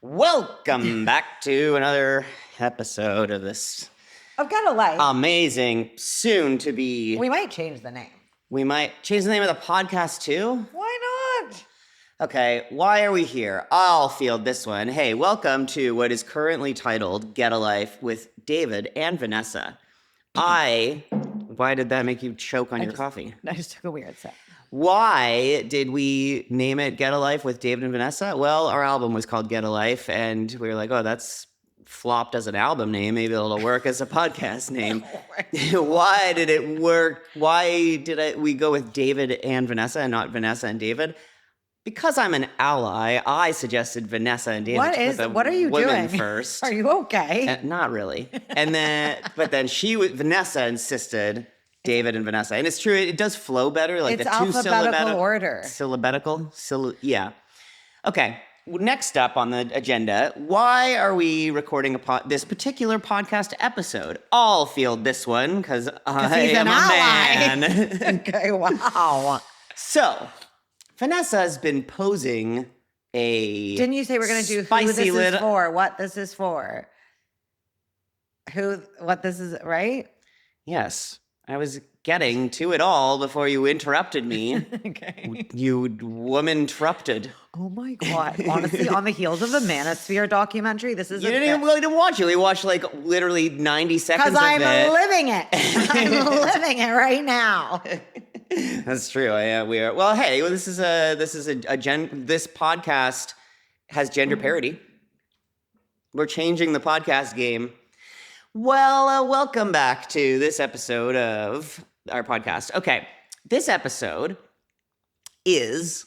Welcome back to another episode of this I've got a light. amazing, soon to be. We might change the name. We might change the name of the podcast too. Why not? Okay, why are we here? I'll field this one. Hey, welcome to what is currently titled Get a Life with David and Vanessa. Why did that make you choke on your coffee? I just took a weird sip. Why did we name it Get a Life with David and Vanessa? Well, our album was called Get a Life, and we were like, oh, that's flopped as an album name. Maybe it'll work as a podcast name. Why did it work? Why did we go with David and Vanessa and not Vanessa and David? Because I'm an ally, I suggested Vanessa and David. What are you doing first? Are you okay? Not really. And then, Vanessa insisted David and Vanessa. And it's true, it does flow better. Like it's the two alphabetical order. Syllabetical? Yeah. Okay. Next up on the agenda, why are we recording this particular podcast episode? I'll field this one because I am a man. Okay, wow. So, Vanessa has been posing a Didn't you say we're going to do who this is for, what this is for? What this is, right? Yes. I was getting to it all before you interrupted me. Okay. You woman-trupted. Oh my God. Honestly, on the heels of the Manosphere documentary, this is You didn't watch it. We watched like literally 90 seconds of it. Because I'm living it. I'm living it right now. That's true. We are. Well, hey, this podcast has gender parity. We're changing the podcast game. Well, welcome back to this episode of our podcast. Okay, this episode is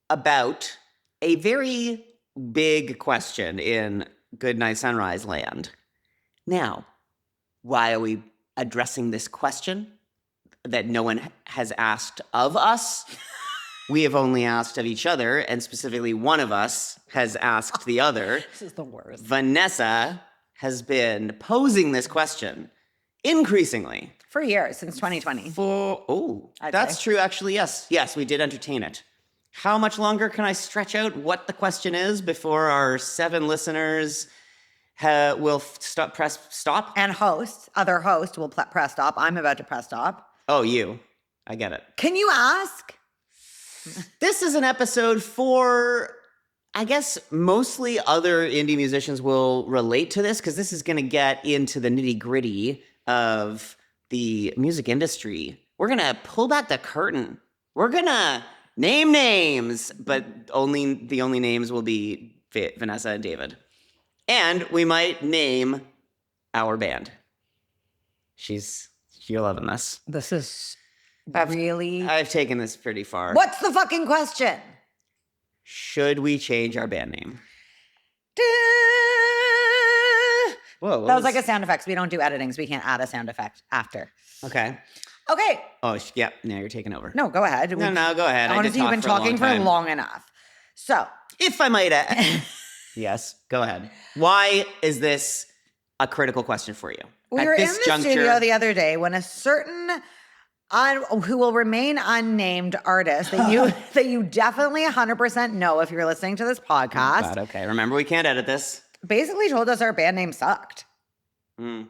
about a very big question in Goodnight Sunrise land. Now, why are we addressing this question that no one has asked of us? We have only asked of each other, and specifically one of us has asked the other. This is the worst. Vanessa has been posing this question increasingly. For years, since 2020. That's true, actually, yes. Yes, we did entertain it. How much longer can I stretch out what the question is before our 7 listeners will press stop? And other host will press stop. I'm about to press stop. Oh, you. I get it. Can you ask? This is an episode for, I guess, mostly other indie musicians will relate to this because this is going to get into the nitty-gritty of the music industry. We're going to pull back the curtain. We're going to name names, but the only names will be Vanessa and David. And we might name our band. You're loving this. This is really... I've taken this pretty far. What's the fucking question? Should we change our band name? Whoa, that was like a sound effect. We don't do editings. We can't add a sound effect after. Okay. Oh, yeah. Now you're taking over. No, go ahead. No, go ahead. Honestly, you've been talking for long enough. So, if I might add, yes, go ahead. Why is this a critical question for you? We were in the studio the other day when a certain who will remain unnamed artist that you definitely 100% know if you're listening to this podcast. Oh God, okay. Remember, we can't edit this. Basically told us our band name sucked.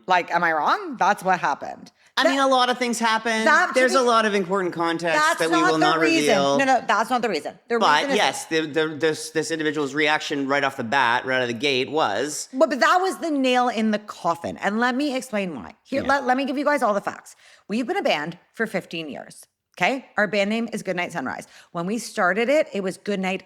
Like, am I wrong? That's what happened. I mean, a lot of things happen. There's a lot of important context that we will not reveal. No, that's not the reason. But yes, this individual's reaction right off the bat, right out of the gate was... But that was the nail in the coffin. And let me explain why. Here, let me give you guys all the facts. We've been a band for 15 years. Okay? Our band name is Goodnight Sunrise. When we started it, it was Goodnight,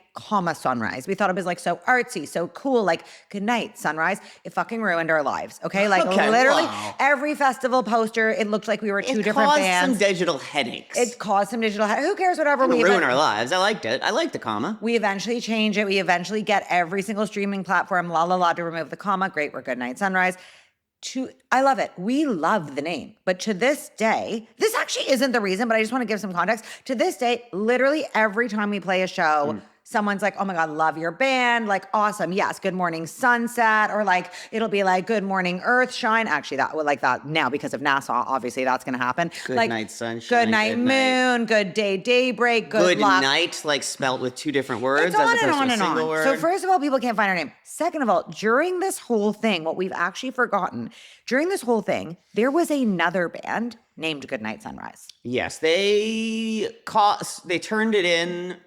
Sunrise. We thought it was like so artsy, so cool, like Goodnight Sunrise. It fucking ruined our lives. Okay? Like literally every festival poster, it looked like we were two different bands. It caused some digital headaches. Who cares, whatever. It ruined our lives. I liked it. I liked the comma. We eventually change it. We eventually get every single streaming platform, to remove the comma. Great, we're Goodnight Sunrise. I love it. We love the name. But to this day, this actually isn't the reason, but I just want to give some context. To this day, literally every time we play a show, someone's like, oh my God, love your band. Like, awesome. Yes. Good morning, sunset. Or like, it'll be like, good morning, earth shine. Actually, that would like that now because of NASA, obviously that's going to happen. Good like, night, sunshine. Good night, moon. Good day, daybreak. Good luck. Night, like spelled with two different words. It's on as and opposed on to a and single on. word. So first of all, people can't find our name. Second of all, during this whole thing, what we've actually forgotten, during this whole thing, there was another band named Goodnight Sunrise. Yes, they turned it in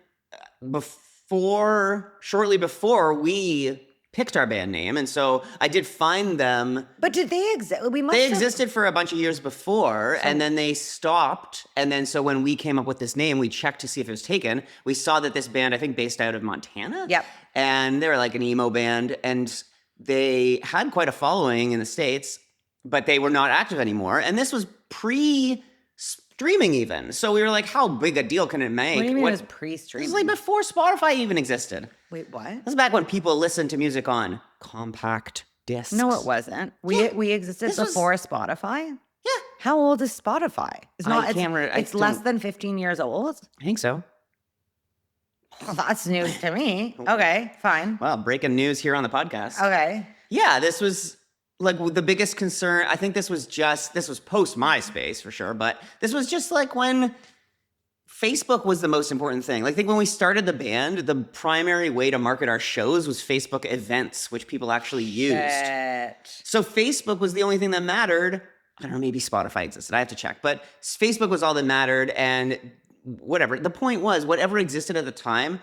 shortly before we picked our band name, and so I did find them. But did they exist? They existed for a bunch of years before, and then they stopped. And then so when we came up with this name, we checked to see if it was taken. We saw that this band, I think, based out of Montana. Yep. And they were like an emo band, and they had quite a following in the States, but they were not active anymore. And this was pre-streaming even. So we were like, how big a deal can it make? What do you mean it was pre-streaming? This was like before Spotify even existed. Wait, what? This was back when people listened to music on compact discs. No, it wasn't. We existed before Spotify. Yeah. How old is Spotify? It's not. It's less than 15 years old. I think so. Well, that's news to me. Okay, fine. Well, breaking news here on the podcast. Okay. Yeah, this was like the biggest concern. I think this was post MySpace for sure, but this was just like when Facebook was the most important thing. Like, I think when we started the band, the primary way to market our shows was Facebook events, which people actually used. Shit. So Facebook was the only thing that mattered. I don't know, maybe Spotify existed. I have to check. But Facebook was all that mattered, and whatever. The point was, whatever existed at the time,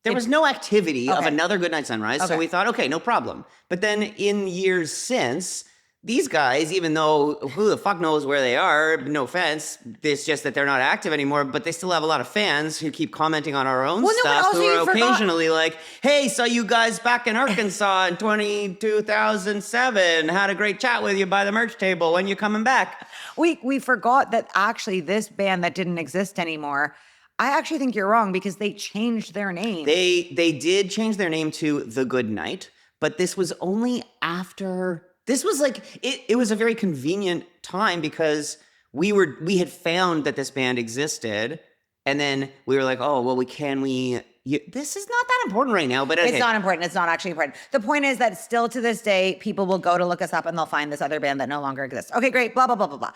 there was no activity of another Goodnight Sunrise. So we thought, okay, no problem. But then in years since, these guys, even though who the fuck knows where they are, no offense, it's just that they're not active anymore, but they still have a lot of fans who keep commenting on our own stuff, who are occasionally like, hey, saw you guys back in Arkansas in 2007, had a great chat with you by the merch table, when you coming back? We forgot that actually this band that didn't exist anymore, I actually think you're wrong because they changed their name. They did change their name to The Good Night, but this was only after... This was like, it was a very convenient time because we had found that this band existed, and then we were like, oh, well, this is not that important right now, but okay. It's not important. It's not actually important. The point is that still to this day, people will go to look us up and they'll find this other band that no longer exists. Okay, great, blah, blah, blah, blah, blah.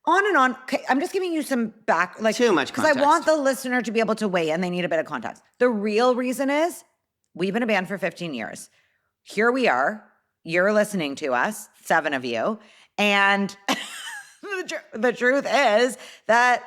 On and on. Okay, I'm just giving you some too much context. Because I want the listener to be able to weigh in. They need a bit of context. The real reason is we've been a band for 15 years. Here we are. You're listening to us, 7 of you. And the truth is that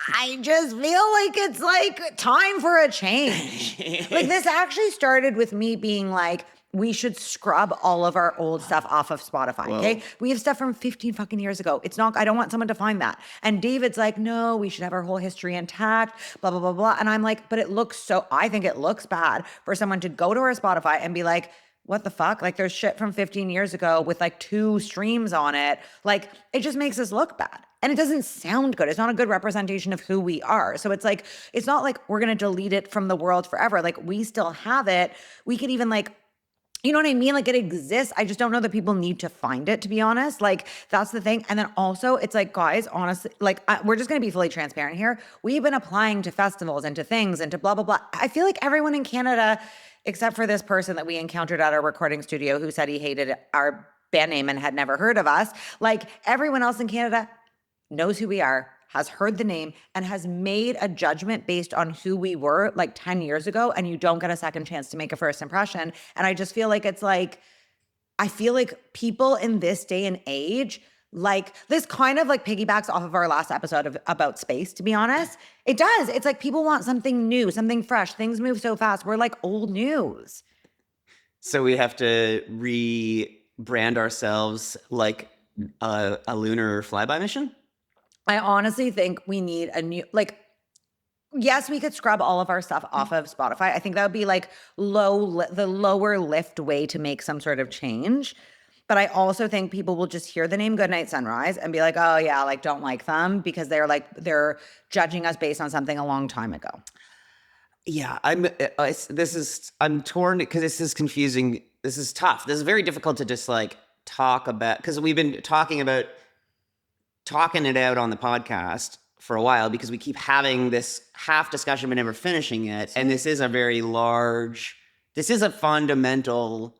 I just feel like it's like time for a change. Like this actually started with me being like, we should scrub all of our old stuff off of Spotify, okay? We have stuff from 15 fucking years ago. It's not, I don't want someone to find that. And David's like, no, we should have our whole history intact, blah, blah, blah, blah. And I'm like, but I think it looks bad for someone to go to our Spotify and be like, what the fuck? Like there's shit from 15 years ago with like 2 streams on it. Like it just makes us look bad. And it doesn't sound good. It's not a good representation of who we are. So it's like, it's not like we're going to delete it from the world forever. Like we still have it. We could even like, you know what I mean? Like it exists. I just don't know that people need to find it, to be honest. Like that's the thing. And then also it's like, guys, honestly, like we're just going to be fully transparent here. We've been applying to festivals and to things and to blah, blah, blah. I feel like everyone in Canada, except for this person that we encountered at our recording studio who said he hated our band name and had never heard of us. Like everyone else in Canada knows who we are, has heard the name, and has made a judgment based on who we were like 10 years ago, and you don't get a second chance to make a first impression. And I just feel like it's like, I feel like people in this day and age, like this kind of like piggybacks off of our last episode about space, to be honest. It does. It's like people want something new, something fresh. Things move so fast. We're like old news. So we have to rebrand ourselves like a lunar flyby mission? I honestly think we need a new, like, yes, we could scrub all of our stuff off of Spotify. I think that would be like the lower lift way to make some sort of change. But I also think people will just hear the name Goodnight Sunrise and be like, oh yeah, like don't like them because they're judging us based on something a long time ago. Yeah, I'm torn because this is confusing. This is tough. This is very difficult to just like talk about because we've been talking it out on the podcast for a while because we keep having this half discussion but never finishing it. And this is a fundamental,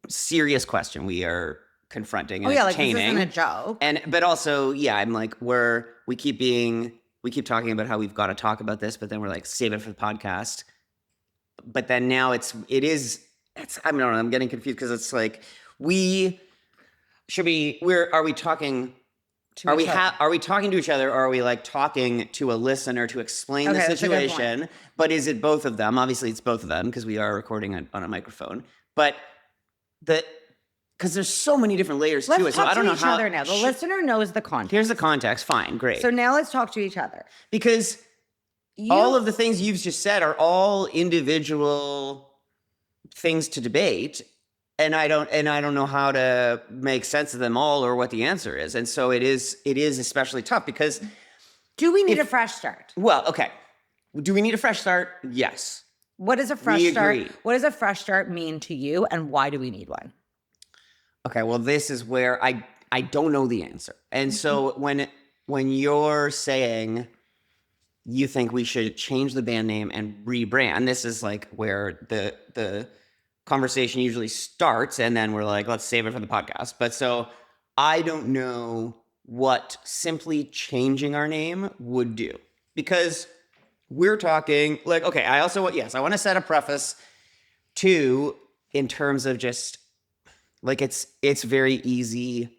serious question we are confronting and entertaining. This isn't a joke. But also, I'm like, we keep talking about how we've got to talk about this, but then we're like, save it for the podcast. But then now I don't know, I'm getting confused because it's like, are we talking to each other, or are we like talking to a listener to explain the situation? But is it both of them? Obviously it's both of them because we are recording on a microphone. But because there's so many different layers to it. So I don't know how. Other now. The listener knows the context. Here's the context. Fine, great. So now let's talk to each other. Because all of the things you've just said are all individual things to debate. And I don't know how to make sense of them all or what the answer is. And so it is especially tough because do we need a fresh start? Well, okay. Do we need a fresh start? Yes. What does a fresh start? What does a fresh start mean to you, and why do we need one? Okay, well, this is where I don't know the answer. And so when you're saying you think we should change the band name and rebrand, this is like where the conversation usually starts, and then we're like, let's save it for the podcast. But so I don't know what simply changing our name would do, because we're talking like, okay, I want to set a preface too, in terms of just like, it's very easy.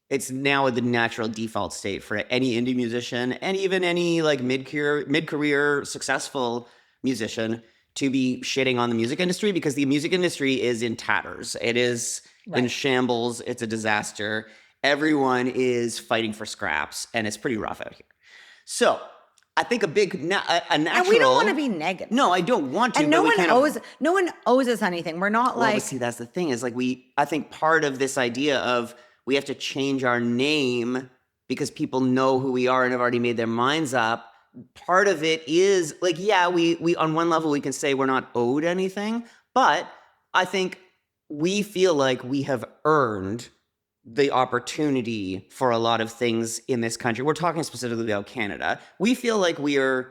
It's now the natural default state for any indie musician and even any like mid-career successful musician to be shitting on the music industry, because the music industry is in tatters. It is in shambles. It's a disaster. Everyone is fighting for scraps, and it's pretty rough out here. So I think a natural. And we don't want to be negative. No, I don't want to. And no one owes us anything. We're not like. Well, see, that's the thing. Is like I think part of this idea of we have to change our name because people know who we are and have already made their minds up. Part of it is like, we on one level we can say we're not owed anything, but I think we feel like we have earned the opportunity for a lot of things in this country. We're talking specifically about Canada. We feel like we've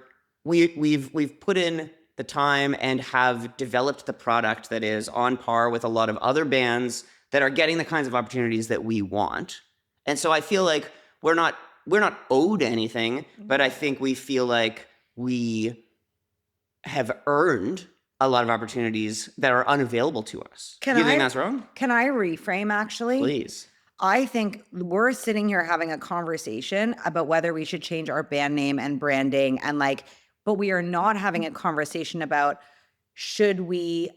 put in the time and have developed the product that is on par with a lot of other bands that are getting the kinds of opportunities that we want. And so I feel like we're not owed anything, but I think we feel like we have earned a lot of opportunities that are unavailable to us. Do you think that's wrong? Can I reframe, actually? Please. I think we're sitting here having a conversation about whether we should change our band name and branding, and but we are not having a conversation about should we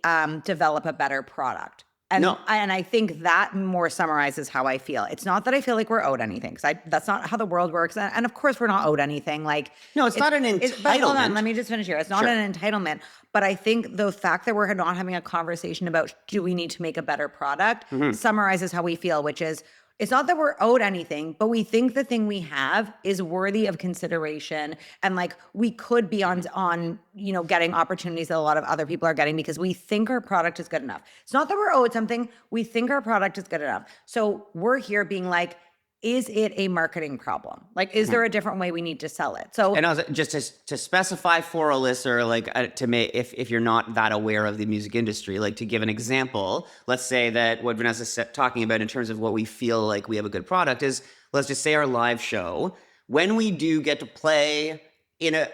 develop a better product. And I think that more summarizes how I feel. It's not that I feel like we're owed anything, because that's not how the world works. And of course, we're not owed anything. No, it's not an entitlement. But hold on, let me just finish here. It's not an entitlement. But I think the fact that we're not having a conversation about do we need to make a better product summarizes how we feel, which is it's not that we're owed anything, but we think the thing we have is worthy of consideration, and we could be on getting opportunities that a lot of other people are getting because we think our product is good enough. It's not that we're owed something, we think our product is good enough. So we're here being like, is it a marketing problem? Is there a different way we need to sell it? So, and also just to specify for a listener, to make, if you're not that aware of the music industry, to give an example, let's say that what Vanessa's talking about in terms of what we feel like we have a good product is, let's just say our live show, when we do get to play in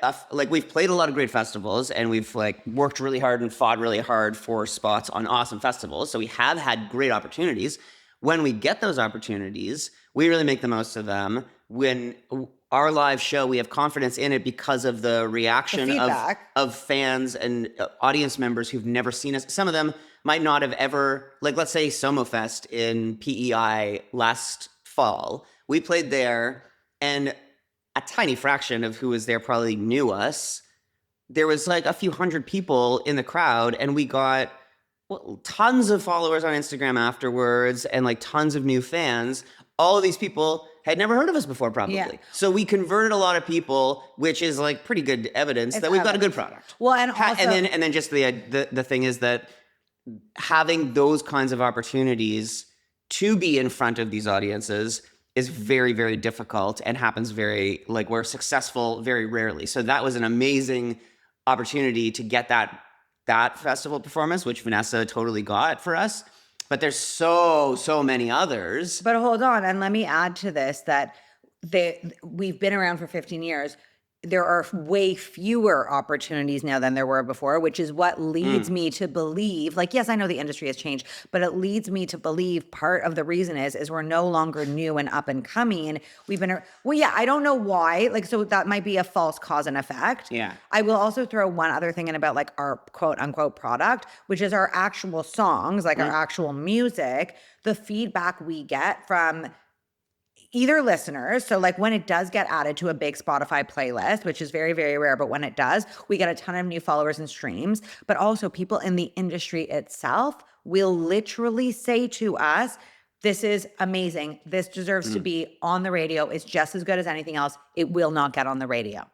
we've played a lot of great festivals, and we've worked really hard and fought really hard for spots on awesome festivals. So we have had great opportunities. When we get those opportunities, we really make the most of them. When our live show, we have confidence in it because of the reaction of fans and audience members who've never seen us. Some of them might not have ever, let's say SomoFest in PEI last fall. We played there, and a tiny fraction of who was there probably knew us. There was a few hundred people in the crowd, and we got tons of followers on Instagram afterwards, and tons of new fans. All of these people had never heard of us before, probably. Yeah. So we converted a lot of people, which is pretty good evidence that we've got a good product. Well, and also, and then just the thing is that having those kinds of opportunities to be in front of these audiences is very, very difficult and happens like we're successful very rarely. So that was an amazing opportunity to get that festival performance, which Vanessa totally got for us. But there's so many others. But hold on, and let me add to this that we've been around for 15 years. There are way fewer opportunities now than there were before, which is what leads me to believe, like, yes, I know the industry has changed, but it leads me to believe part of the reason is we're no longer new and up and coming. We've been, well, yeah, I don't know why. Like, so that might be a false cause and effect. Yeah. I will also throw one other thing in about like our quote unquote product, which is our actual songs, like our actual music, the feedback we get from either listeners, so like when it does get added to a big Spotify playlist, which is very, very rare, but when it does, we get a ton of new followers and streams, but also people in the industry itself will literally say to us, this is amazing. This deserves to be on the radio. It's just as good as anything else. It will not get on the radio.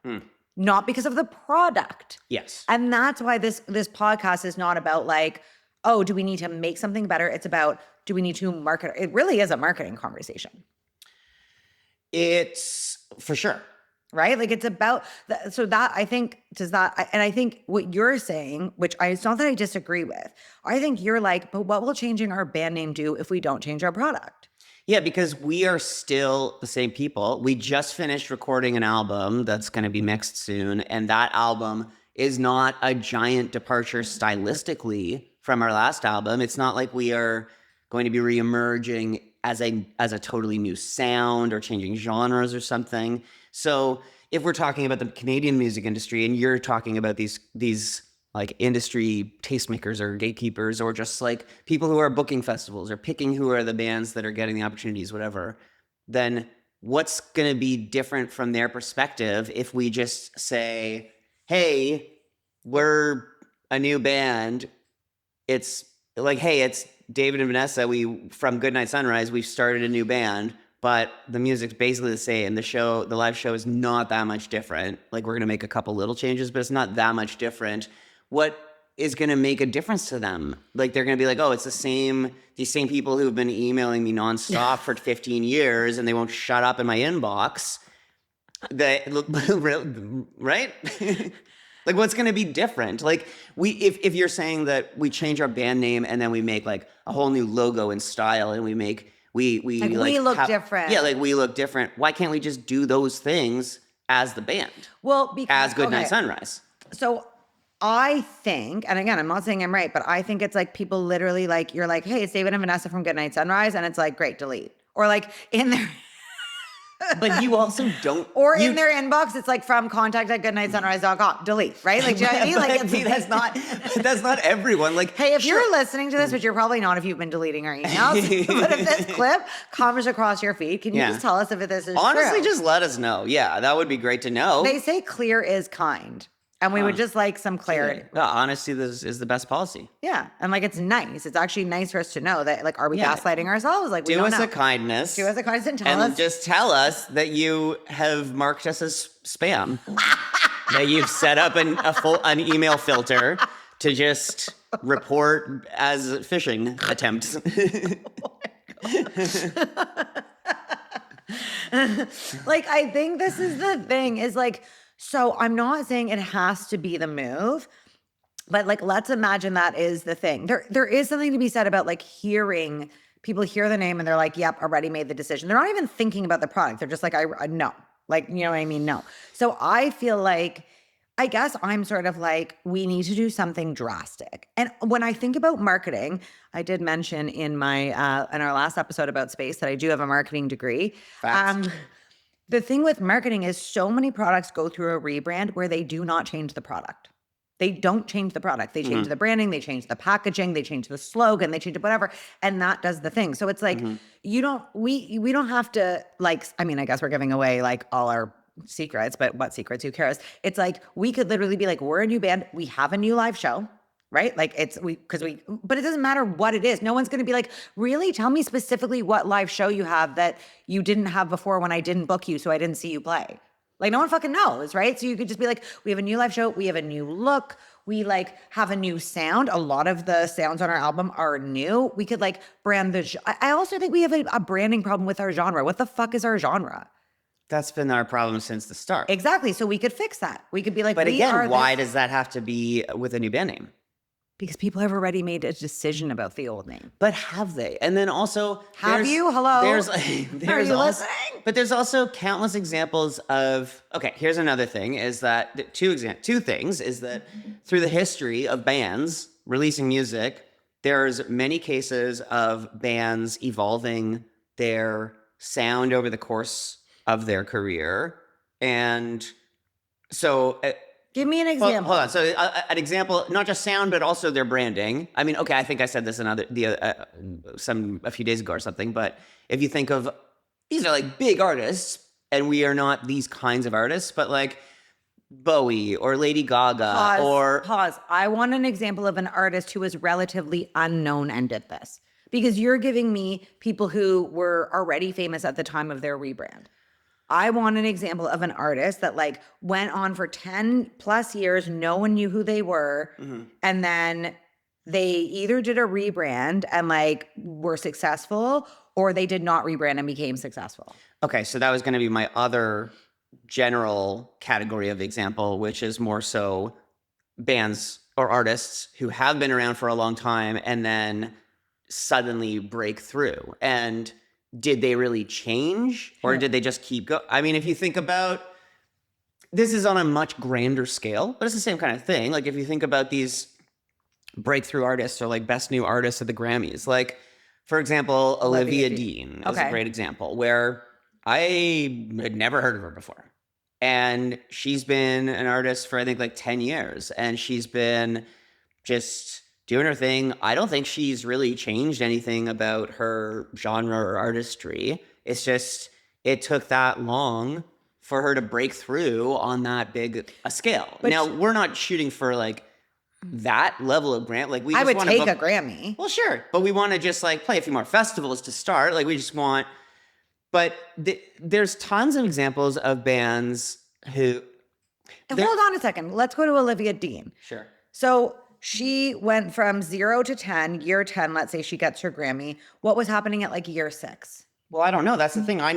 Not because of the product. Yes. And that's why this podcast is not about like, oh, do we need to make something better? It's about, do we need to market? It really is a marketing conversation. It's for sure. Right? Like it's about, so that I think, and I think what you're saying, which it's not that I disagree with, I think you're like, but what will changing our band name do if we don't change our product? Yeah, because we are still the same people. We just finished recording an album that's going to be mixed soon. And that album is not a giant departure stylistically from our last album. It's not like we are going to be reemerging as a totally new sound or changing genres or something. So if we're talking about the Canadian music industry and you're talking about these like industry tastemakers or gatekeepers or just like people who are booking festivals or picking who are the bands that are getting the opportunities, whatever, then what's going to be different from their perspective if we just say, hey, we're a new band. It's like, hey, it's David and Vanessa, from Goodnight Sunrise, we've started a new band, but the music's basically the same. The live show is not that much different. Like we're going to make a couple little changes, but it's not that much different. What is going to make a difference to them? Like they're going to be like, oh, it's these same people who've been emailing me nonstop for 15 years and they won't shut up in my inbox. Right? Like what's going to be different? Like if you're saying that we change our band name and then we make like a whole new logo and style and we look different. Yeah, like we look different. Why can't we just do those things as the band? Well, because as Goodnight Sunrise. So I think, and again, I'm not saying I'm right, but I think it's like people literally like, you're like, hey, it's David and Vanessa from Goodnight Sunrise. And it's like, great, delete. Or like in their... But you also don't... Or in their inbox, it's like from contact@goodnightsunrise.com. Delete, right? Like, do you know what I mean? Like, that's not everyone. Like, hey, if you're listening to this, which you're probably not if you've been deleting our emails, but if this clip comes across your feed, can you just tell us if this is honestly, true? just let us know. Yeah, that would be great to know. They say clear is kind. And we would just like some clarity. Yeah, honesty is the best policy. Yeah. And like, it's nice. It's actually nice for us to know that, like, are we gaslighting ourselves? Like, we do don't us know. a kindness. Do us a kindness and tell us. And just tell us that you have marked us as spam. That you've set up an email filter to just report as phishing attempts. Like, I think this is the thing is like, so I'm not saying it has to be the move, but like, let's imagine that is the thing. There is something to be said about like hearing people hear the name and they're like, yep, already made the decision. They're not even thinking about the product. They're just like, I no, like, you know what I mean? No. So I feel like, I guess I'm sort of like, we need to do something drastic. And when I think about marketing, I did mention in our last episode about space that I do have a marketing degree. Facts. The thing with marketing is so many products go through a rebrand where they do not change the product. They don't change the product. They change the branding, they change the packaging, they change the slogan, they change whatever, and that does the thing. So it's like, we don't have to like, I mean, I guess we're giving away like all our secrets, but what secrets? Who cares? It's like, we could literally be like, we're a new band, we have a new live show. Right? Like but it doesn't matter what it is. No one's going to be like, really? Tell me specifically what live show you have that you didn't have before when I didn't book you, so I didn't see you play. Like no one fucking knows, right? So you could just be like, we have a new live show. We have a new look. we like have a new sound. A lot of the sounds on our album are new. We could like brand I also think we have a branding problem with our genre. What the fuck is our genre? That's been our problem since the start. Exactly. So we could fix that. We could be like, But we again, are why this. does that have to be with a new band name? Because people have already made a decision about the old name. But have they? And then also, Have you? Hello? There's Are you also, listening? but there's also countless examples of. Okay, here's another thing: is that two things is that through the history of bands releasing music, there's many cases of bands evolving their sound over the course of their career, and so. Give me an example. Hold on. So an example, not just sound, but also their branding. I mean, okay, I think I said this a few days ago or something. But if you think of these are like big artists, and we are not these kinds of artists, but like Bowie or Lady Gaga Pause. I want an example of an artist who was relatively unknown and did this, because you're giving me people who were already famous at the time of their rebrand. I want an example of an artist that like went on for 10 plus years. No one knew who they were. Mm-hmm. And then they either did a rebrand and like were successful, or they did not rebrand and became successful. Okay. So that was going to be my other general category of example, which is more so bands or artists who have been around for a long time and then suddenly break through. And did they really change, or did they just keep going? I mean, if you think about, this is on a much grander scale, but it's the same kind of thing. Like if you think about these breakthrough artists or like best new artists at the Grammys, like for example, Olivia Dean is a great example where I had never heard of her before. And she's been an artist for I think like 10 years, and she's been just doing her thing. I don't think she's really changed anything about her genre or artistry. It's just, it took that long for her to break through on that big a scale. But now, we're not shooting for like that level of Grammy. Like I would take a Grammy. Well, sure. But we want to just like play a few more festivals to start. Like we just want, but there's tons of examples of bands who. Hold on a second. Let's go to Olivia Dean. Sure. So she went from 0 to 10, year 10, let's say she gets her Grammy. What was happening at like year 6? Well, I don't know. That's the thing. I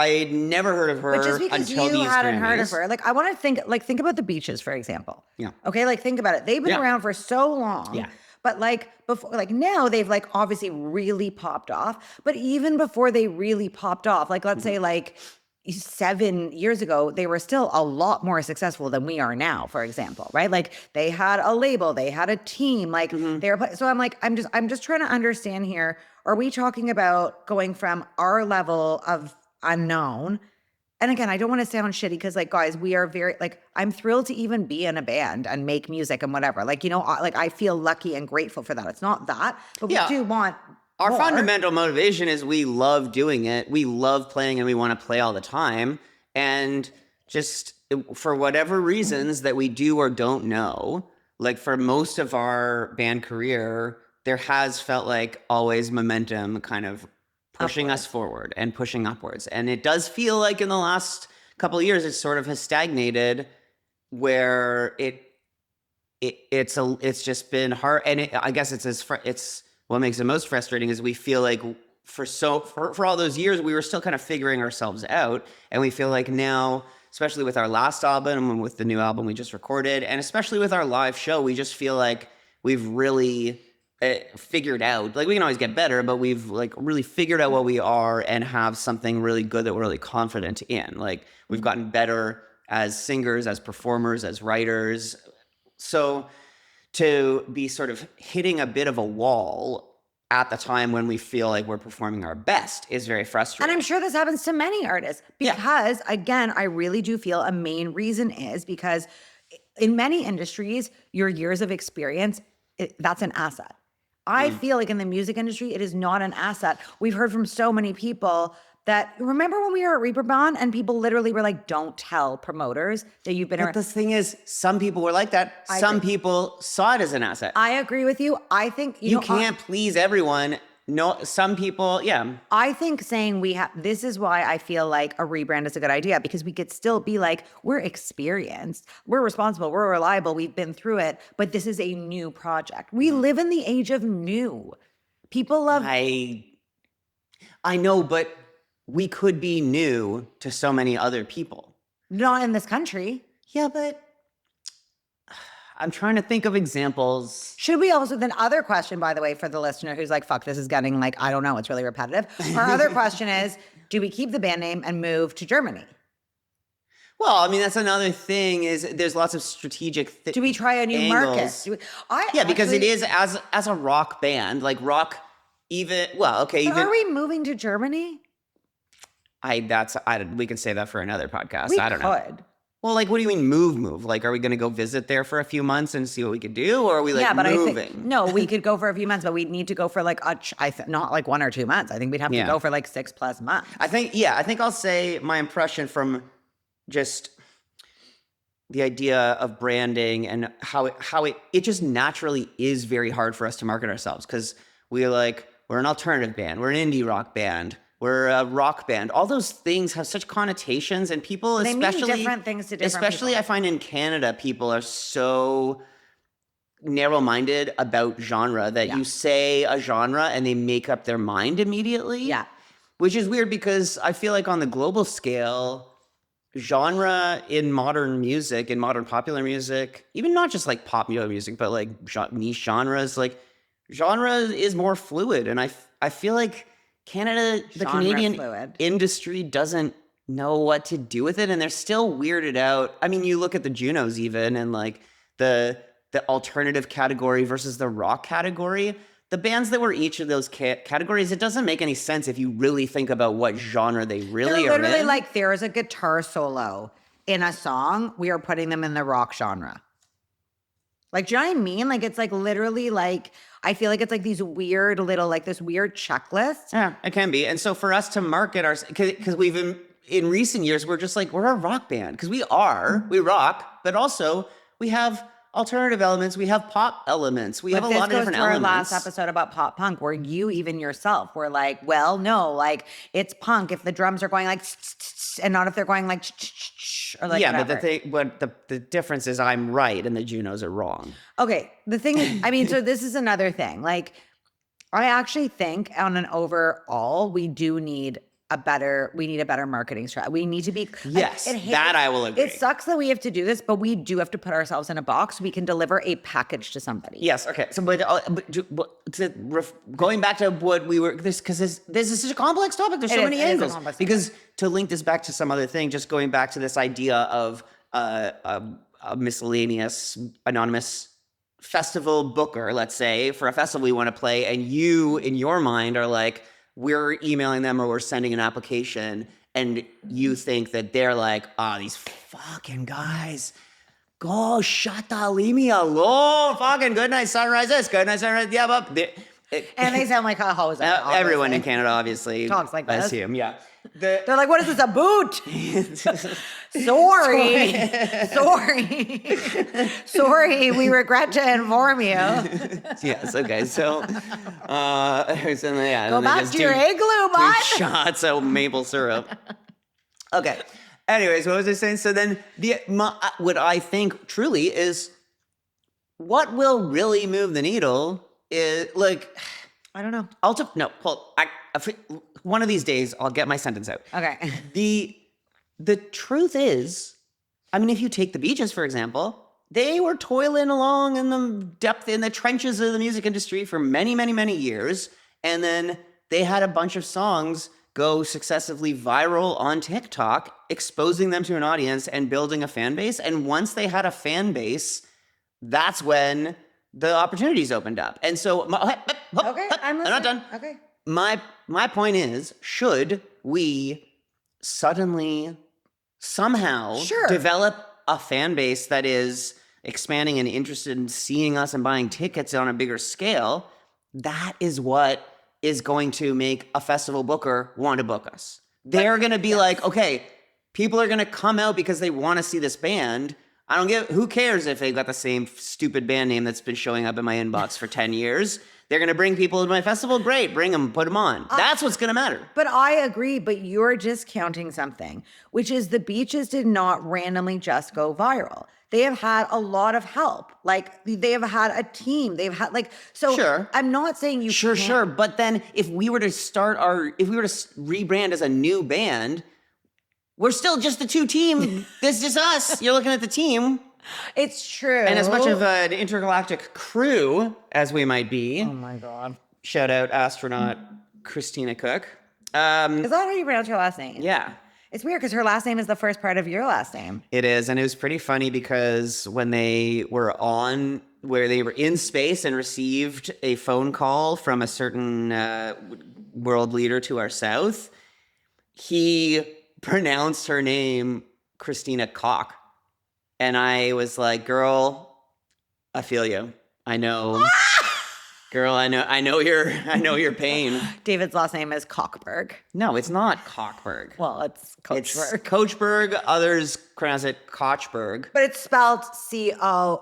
had never heard of her but just because until you these hadn't Grammys. heard of her. Like I want to think about the Beaches, for example. Yeah. Okay, like think about it. They've been around for so long. Yeah. But like before, like now they've like obviously really popped off. But even before they really popped off, like let's say like 7 years ago, they were still a lot more successful than we are now, for example, right? Like they had a label, they had a team, like they were, so I'm like, I'm just trying to understand here. Are we talking about going from our level of unknown? And again, I don't want to sound shitty because like, guys, we are very, like, I'm thrilled to even be in a band and make music and whatever. Like, you know, like I feel lucky and grateful for that. It's not that, but we do want Our more. fundamental motivation is we love doing it. We love playing and we want to play all the time. And just for whatever reasons that we do or don't know, like for most of our band career, there has felt like always momentum kind of pushing us forward and pushing upwards. And it does feel like in the last couple of years, it sort of has stagnated where it's just been hard. And I guess it's what makes it most frustrating is we feel like for all those years, we were still kind of figuring ourselves out. And we feel like now, especially with our last album and with the new album we just recorded, and especially with our live show, we just feel like we've really figured out, like we can always get better, but we've like really figured out what we are and have something really good that we're really confident in. Like we've gotten better as singers, as performers, as writers. So to be sort of hitting a bit of a wall at the time when we feel like we're performing our best is very frustrating. And I'm sure this happens to many artists because, again, I really do feel a main reason is because in many industries, your years of experience, that's an asset. I feel like in the music industry, it is not an asset. We've heard from so many people that, remember when we were at Reeperbahn and people literally were like, don't tell promoters that you've been around. But the thing is, some people were like that. Some people saw it as an asset. I agree with you. I think you can't please everyone no, some people, yeah. I think saying this is why I feel like a rebrand is a good idea, because we could still be like, we're experienced, we're responsible, we're reliable, we've been through it, but this is a new project. We live in the age of new. People love. I know, but we could be new to so many other people. Not in this country. Yeah, but I'm trying to think of examples. Should we also, then other question, by the way, for the listener who's like, fuck, this is getting like, I don't know, it's really repetitive. Our other question is, do we keep the band name and move to Germany? Well, I mean, that's another thing is there's lots of strategic Do we try a new angles. market? Because it is as a rock band, like rock even, well, okay. But even, are we moving to Germany? we can say that for another podcast. I don't know. Well, like, what do you mean move? Like, are we going to go visit there for a few months and see what we could do? Or are we like moving? I think, no, we could go for a few months, but we'd need to go for like, not like 1 or 2 months. I think we'd have to go for like 6+ months. I think I'll say my impression from just the idea of branding and how it just naturally is very hard for us to market ourselves, because we're an alternative band. We're an indie rock band. We're a rock band. All those things have such connotations, and people, They especially mean different things to different people. I find in Canada, people are so narrow-minded about genre that you say a genre and they make up their mind immediately. Yeah. Which is weird, because I feel like on the global scale, genre in modern music, in modern popular music, even not just like popular music, but like niche genres, like genre is more fluid. And I feel like Canada, the Canadian industry doesn't know what to do with it, and they're still weirded out. I mean, you look at the Junos even, and like the alternative category versus the rock category. The bands that were each of those categories, it doesn't make any sense if you really think about what genre they really are in. Literally, like, there is a guitar solo in a song, we are putting them in the rock genre. Like, do you know what I mean? Like, it's like literally like, I feel like it's like these weird little, like this weird checklist. Yeah, it can be. And so for us to market because we've in recent years, we're just like, we're a rock band. Because we rock, but also we have alternative elements, we have pop elements, we have a lot of different elements. Our last episode about pop punk, where you even yourself were like, well, no, like it's punk if the drums are going like and not if they're going like or like whatever. But the difference is I'm right and the Junos are wrong. Okay, the thing is, I mean, so this is another thing. Like, I actually think on an overall, we need a better marketing strategy. We need to be. Yes, that I will agree. It sucks that we have to do this, but we do have to put ourselves in a box. We can deliver a package to somebody. Yes. Okay. So, going back to what we were, because this is such a complex topic. There's so many angles. Because to link this back to some other thing, just going back to this idea of a miscellaneous anonymous festival booker, let's say, for a festival we want to play, and you in your mind are like, we're emailing them or we're sending an application, and you think that they're like, these fucking guys, go shut the, leave me alone, fucking Goodnight Sunrise this, Goodnight Sunrise, yeah, but and they sound like a hose. Everyone in Canada obviously talks like I this. assume, yeah. They're like, what is this, a boot? Sorry, we regret to inform you. Yes, okay, so, go back to your igloo, bud. 2 shots of maple syrup. Okay, anyways, what was I saying? So then, what I think truly is, what will really move the needle is, like, I don't know. One of these days, I'll get my sentence out. Okay. The truth is, I mean, if you take the Beaches, for example, they were toiling along in the trenches of the music industry for many, many, many years. And then they had a bunch of songs go successively viral on TikTok, exposing them to an audience and building a fan base. And once they had a fan base, that's when the opportunities opened up. And so, I'm not done. Okay. My point is, should we suddenly somehow develop a fan base that is expanding and interested in seeing us and buying tickets on a bigger scale, that is what is going to make a festival booker want to book us. They're going to be like, okay, people are going to come out because they want to see this band. Who cares if they got the same stupid band name that's been showing up in my inbox for 10 years? They're going to bring people to my festival. Great. Bring them, put them on. That's what's going to matter. But I agree, but you're discounting something, which is the beaches did not randomly just go viral. They have had a lot of help. Like they have had a team. They've had like, so Sure. I'm not saying you Sure, can't. sure. But then if we were to rebrand as a new band, we're still just the two team. This is us. You're looking at the team. It's true. And as much of an intergalactic crew as we might be, oh my God. shout out astronaut Christina Cook. Is that how you pronounce your last name? Yeah. It's weird because her last name is the first part of your last name. It is, and it was pretty funny because when they were in space and received a phone call from a certain world leader to our south, he pronounced her name Christina Cock. And I was like, girl, I feel you. I know. Girl, I know your pain. David's last name is Cockberg. No, it's not Cockberg. Well, it's Coachberg. It's Coachberg. Others pronounce it Kochberg. But it's spelled Koch,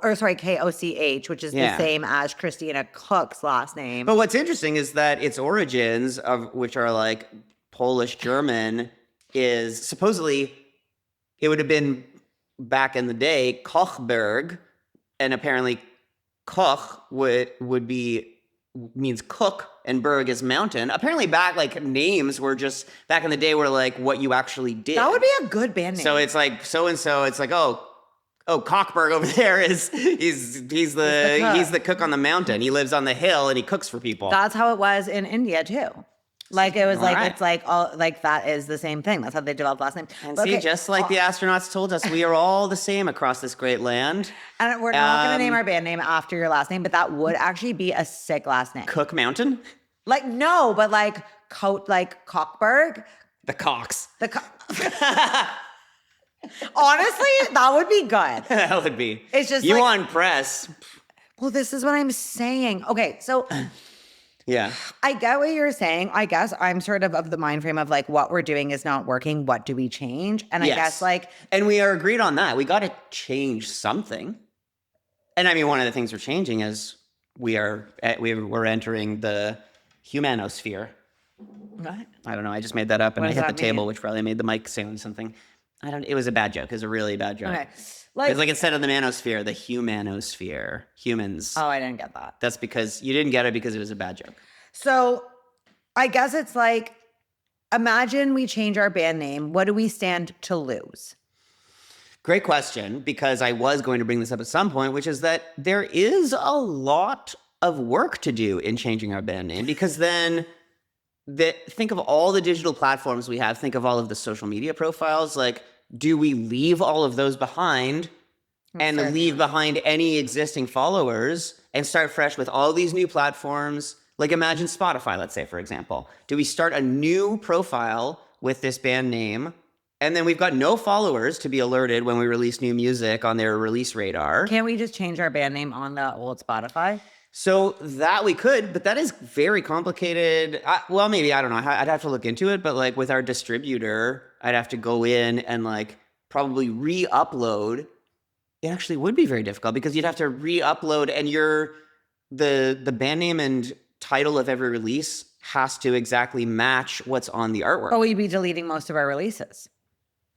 which is the same as Christina Cook's last name. But what's interesting is that its origins, of which are like Polish German, is supposedly it would have been back in the day Kochberg, and apparently Koch means cook, and berg is mountain. Apparently names were just back in the day were like what you actually did. That would be a good band name. So it's like so and so. It's like oh Cockberg over there is he's the cook on the mountain. He lives on the hill and he cooks for people. That's how it was in India too. Like it was All like right. it's like all like that is the same thing. That's how they developed last name. And see, just like the astronauts told us, we are all the same across this great land. And we're not going to name our band name after your last name, but that would actually be a sick last name. Cook Mountain, Like no, but like Cockberg. the Cocks. Honestly, that would be good. That would be. It's just you like- on press. Well, this is what I'm saying. Okay, so Yeah. I get what you're saying. I guess I'm sort of the mind frame of like what we're doing is not working. What do we change? And I guess like, and we are agreed on that. We got to change something. And I mean, one of the things we're changing is we're entering the humanosphere. what? I don't know. I just made that up and What I does hit the that table, mean? which probably made the mic sound something. It was a bad joke. It was a really bad joke. Okay. It's like instead of the manosphere, the humanosphere. Humans. Oh, I didn't get that. That's because you didn't get it because it was a bad joke. So I guess it's like, imagine we change our band name. What do we stand to lose? Great question, because I was going to bring this up at some point, which is that there is a lot of work to do in changing our band name, because then think of all the digital platforms we have, think of all of the social media profiles, like, do we leave all of those behind and leave behind any existing followers and start fresh with all these new platforms? Like imagine Spotify, let's say, for example. Do we start a new profile with this band name? And then we've got no followers to be alerted when we release new music on their release radar. Can't we just change our band name on the old Spotify? So that we could, but that is very complicated. Well, maybe, I don't know. I'd have to look into it, but like with our distributor, I'd have to go in and like probably re-upload. It actually would be very difficult because you'd have to re-upload and the band name and title of every release has to exactly match what's on the artwork. But we'd be deleting most of our releases.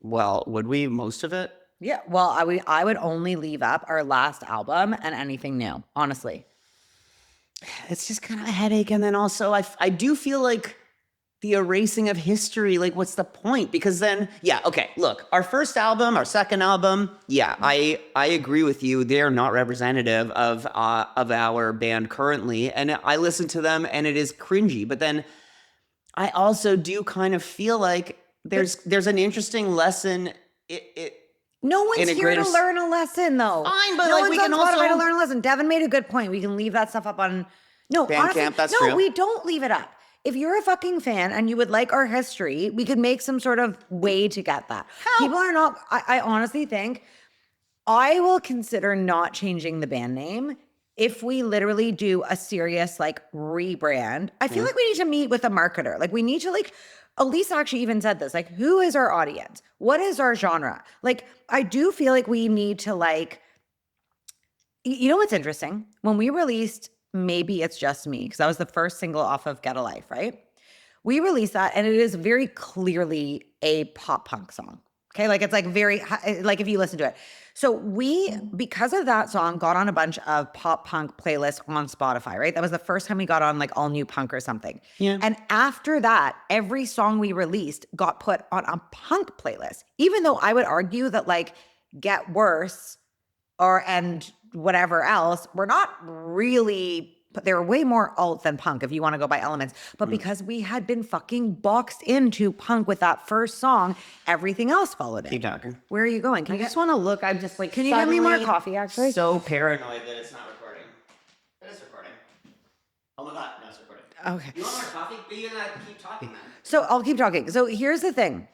Well, would we? Most of it? Yeah. Well, I would only leave up our last album and anything new, honestly. It's just kind of a headache. And then also I do feel like the erasing of history, like what's the point? Because then, yeah, okay, look, our first album, our second album, yeah, I agree with you. They're not representative of our band currently. And I listen to them and it is cringy. But then I also do kind of feel like there's an interesting lesson. No one's in a here greater to learn a lesson, though. Fine, but no like one's we on can Spotify also to learn a lesson. Devin made a good point. We can leave that stuff up on Bandcamp, that's no, true. we don't leave it up. If you're a fucking fan and you would like our history, we could make some sort of way to get that. People are not. I honestly think I will consider not changing the band name if we literally do a serious like rebrand. I feel like we need to meet with a marketer. Like we need to like. Elise actually even said this, like, who is our audience? What is our genre? Like, I do feel like we need to like, you know what's interesting? When we released Maybe It's Just Me, because that was the first single off of Get a Life, right? We released that, and it is very clearly a pop punk song. Okay, like it's like very like if you listen to it. So we, because of that song, got on a bunch of pop punk playlists on Spotify, right? That was the first time we got on like All New Punk or something. Yeah. And after that, every song we released got put on a punk playlist. Even though I would argue that like Get Worse and whatever else, we're not really, but they're way more alt than punk if you want to go by elements. But because we had been fucking boxed into punk with that first song, everything else followed it. Keep talking. Where are you going? Can I you just want to look. I'm just like, Can you get me more suddenly coffee, actually? So paranoid that it's not recording. It is recording. Oh my god, no, it's recording. Okay. You want more coffee? But you're gonna keep talking then. So I'll keep talking. So here's the thing.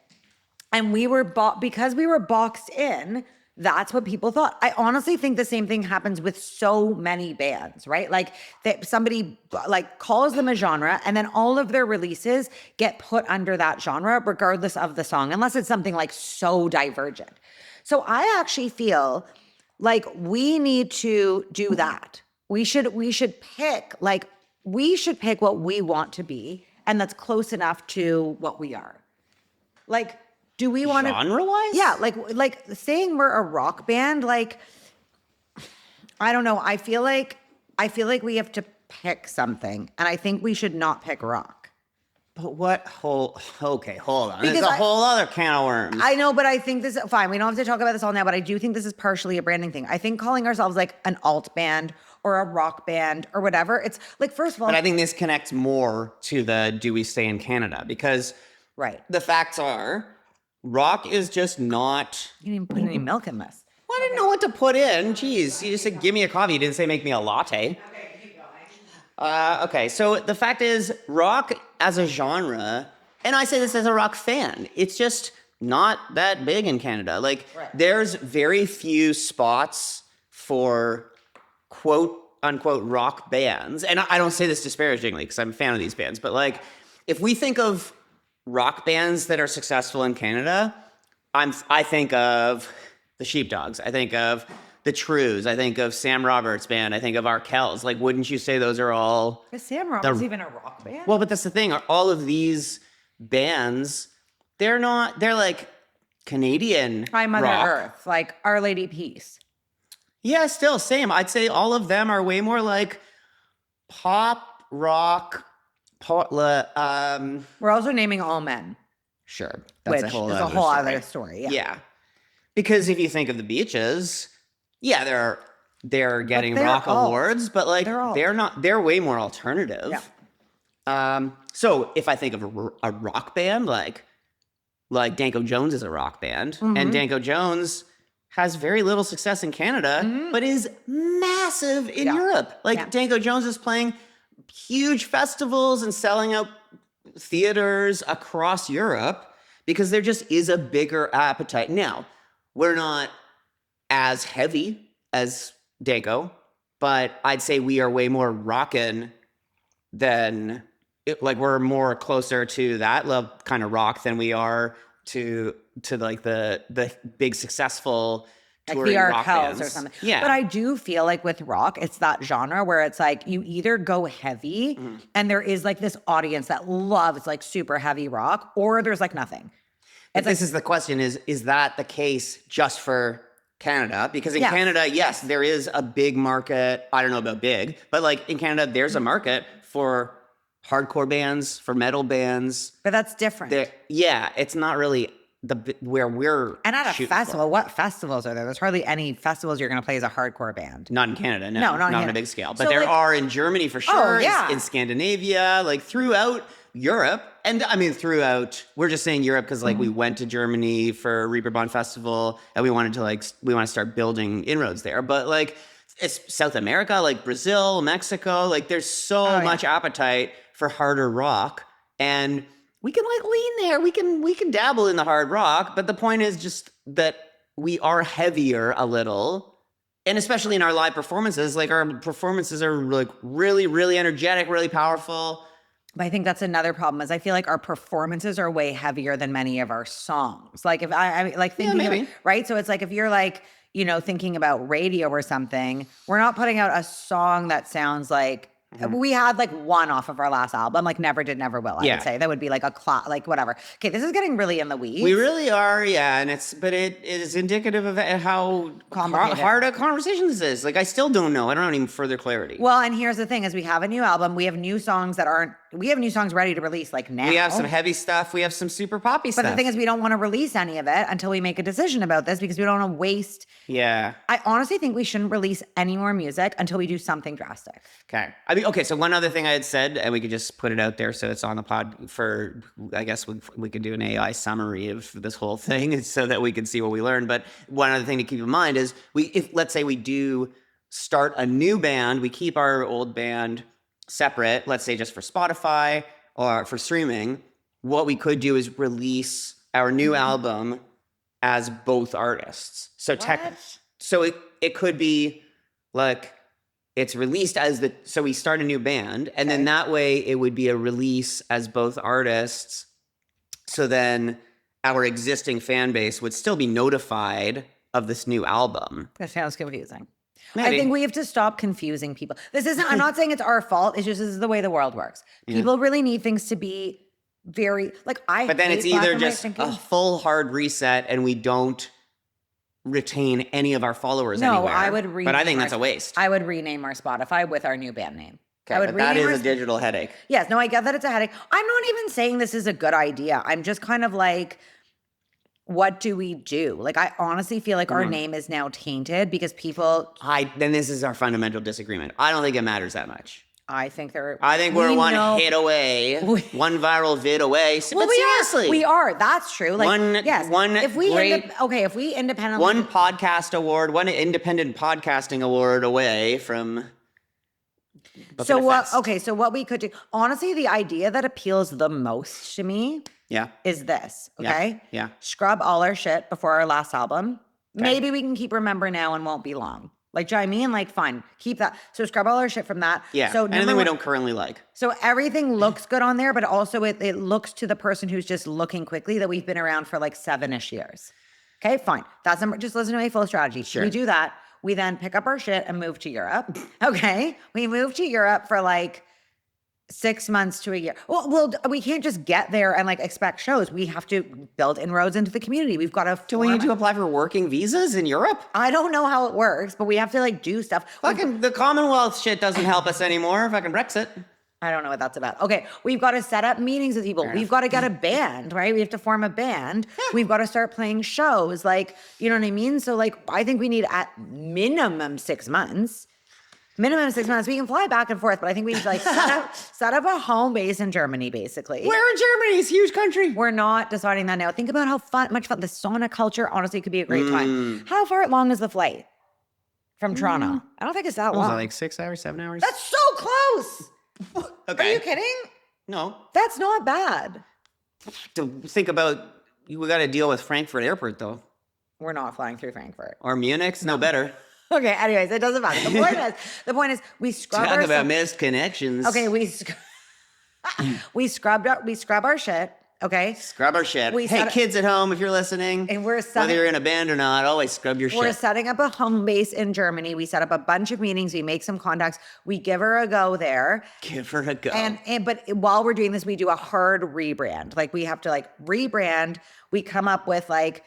And we were because we were boxed in, that's what people thought. I honestly think the same thing happens with so many bands, right? Like that somebody like calls them a genre, and then all of their releases get put under that genre regardless of the song, unless it's something like so divergent. So I actually feel like we need to do that. We should pick what we want to be, and that's close enough to what we are. Like, do we want to Genre-wise? Yeah, like saying we're a rock band, like I don't know. I feel like we have to pick something, and I think we should not pick rock. But what whole? Okay, hold on. Because There's a whole other can of worms. I know, but I think this fine. We don't have to talk about this all now, but I do think this is partially a branding thing. I think calling ourselves like an alt band or a rock band or whatever, it's like, first of all, But I think this connects more to the do we stay in Canada, because right. the facts are rock is just not. You didn't even put any milk in this. Well, I didn't know what to put in. Jeez, you just said give me a coffee. You didn't say make me a latte. Okay, so the fact is, rock as a genre, and I say this as a rock fan, it's just not that big in Canada. Like, there's very few spots for quote unquote rock bands, and I don't say this disparagingly because I'm a fan of these bands, but like, if we think of rock bands that are successful in Canada, I think of the Sheepdogs, I think of the Trues, I think of Sam Roberts' band, I think of Arkells. Like, wouldn't you say those are all? Is Sam Roberts even a rock band? Well, but that's the thing. All of these bands, they're like Canadian Hi, Mother rock. Earth, like Our Lady Peace. Yeah, still same. I'd say all of them are way more like pop rock. We're also naming all men, Sure, which that's is a whole other story. Yeah, because if you think of the Beaches, yeah, they're getting they're rock alt. awards, but like They're alt. they're way more alternative. Yeah. So if I think of a rock band, like Danko Jones is a rock band, and Danko Jones has very little success in Canada, but is massive in Europe. Like Danko Jones is playing huge festivals and selling out theaters across Europe because there just is a bigger appetite. Now, we're not as heavy as Danko, but I'd say we are way more rockin' than, like, we're more closer to that kind of rock than we are to like the big successful Like touring the rock Arkells bands. or something. Yeah. But I do feel like with rock, it's that genre where it's like you either go heavy and there is like this audience that loves like super heavy rock, or there's like nothing. But this is the question, is that the case just for Canada? Because in Canada, yes, there is a big market. I don't know about big, but like in Canada, there's a market for hardcore bands, for metal bands. But that's different. Yeah, it's not really where we're And at a shooting festival, for. what festivals are there? There's hardly any festivals you're going to play as a hardcore band. Not in Canada, no. No, not in on a Canada. big scale. So, But there like- are in Germany for sure, yeah. in Scandinavia, like throughout Europe. And I mean, we're just saying Europe because like we went to Germany for Reeperbahn Festival and we want to start building inroads there. But like it's South America, like Brazil, Mexico, like there's so much appetite for harder rock. And we can like lean there. We can dabble in the hard rock, but the point is just that we are heavier a little, and especially in our live performances, like our performances are like really, really energetic, really powerful. But I think that's another problem is I feel like our performances are way heavier than many of our songs. Like if I like thinking, maybe. right? So it's like if you're like, thinking about radio or something, we're not putting out a song that sounds like we had like one off of our last album, like Never Did, Never Will, I would say. That would be like like whatever. Okay, this is getting really in the weeds. We really are, yeah. And but it is indicative of how hard a conversation this is. Like, I still don't know. I don't have any further clarity. Well, and here's the thing is we have a new album. We have new songs we have new songs ready to release like now. We have some heavy stuff. We have some super poppy stuff. But the thing is we don't want to release any of it until we make a decision about this because we don't want to waste. Yeah. I honestly think we shouldn't release any more music until we do something drastic. Okay. Okay, so one other thing I had said, and we could just put it out there so it's on the pod I guess we could do an AI summary of this whole thing so that we can see what we learned. But one other thing to keep in mind is if let's say we do start a new band, we keep our old band separate, let's say just for Spotify or for streaming, what we could do is release our new album as both artists. So it could be like it's released as so we start a new band, and then that way it would be a release as both artists. So then our existing fan base would still be notified of this new album. That sounds confusing. Maybe. I think we have to stop confusing people. I'm not saying it's our fault. It's just this is the way the world works. People really need things to be very But then it's either just a full hard reset and we don't retain any of our followers anywhere. I would rename. But I think that's a waste. I would rename our Spotify with our new band name. Okay, but that is a digital headache. Yes, no, I get that it's a headache. I'm not even saying this is a good idea. I'm just kind of like, what do we do? Like, I honestly feel like our name is now tainted because people. Then this is our fundamental disagreement. I don't think it matters that much. I think we're one hit away, one viral vid away. But seriously, we are. That's true. Like, if we independently one podcast award, one independent podcasting award away from. So what we could do? Honestly, the idea that appeals the most to me, is this. Okay, yeah. Scrub all our shit before our last album. Okay. Maybe we can keep Remember Now and won't be long. Like, do you know what I mean? Like, fine, keep that. So scrub all our shit from that. Yeah, so anything we don't currently like. So everything looks good on there, but also it looks to the person who's just looking quickly that we've been around for like 7-ish years. Okay, fine. Just listen to my full strategy. Sure. We do that. We then pick up our shit and move to Europe. Okay, we move to Europe for like 6 months to a year. Well, we can't just get there and like expect shows. We have to build inroads into the community. We've got to. Do we need to apply for working visas in Europe? I don't know how it works, but we have to like do stuff. Fucking the Commonwealth shit doesn't help us anymore. Fucking Brexit. I don't know what that's about. Okay, we've got to set up meetings with people. We've got to get a band, right? We have to form a band. We've got to start playing shows. Like, you know what I mean? So like, I think we need at minimum 6 months. Minimum 6 months. We can fly back and forth, but I think we need to like set up a home base in Germany, basically. Where in Germany? It's a huge country. We're not deciding that now. Think about how much fun the sauna culture, honestly, could be a great time. How far long is the flight from Toronto? I don't think it's that long. Was it like 6 hours, 7 hours? That's so close. Okay. Are you kidding? No. That's not bad. To think about, we got to deal with Frankfurt Airport, though. We're not flying through Frankfurt. Or Munich's no better. Okay, anyways, it doesn't matter. The point is we scrub Talk about missed connections. Okay, we scrub our shit. Okay, scrub our shit. Hey, kids at home, if you're listening, and whether you're in a band or not, always scrub your shit. We're setting up a home base in Germany. We set up a bunch of meetings. We make some contacts. We give her a go there. Give her a go. But while we're doing this, we do a hard rebrand. Like we have to like rebrand. We come up with like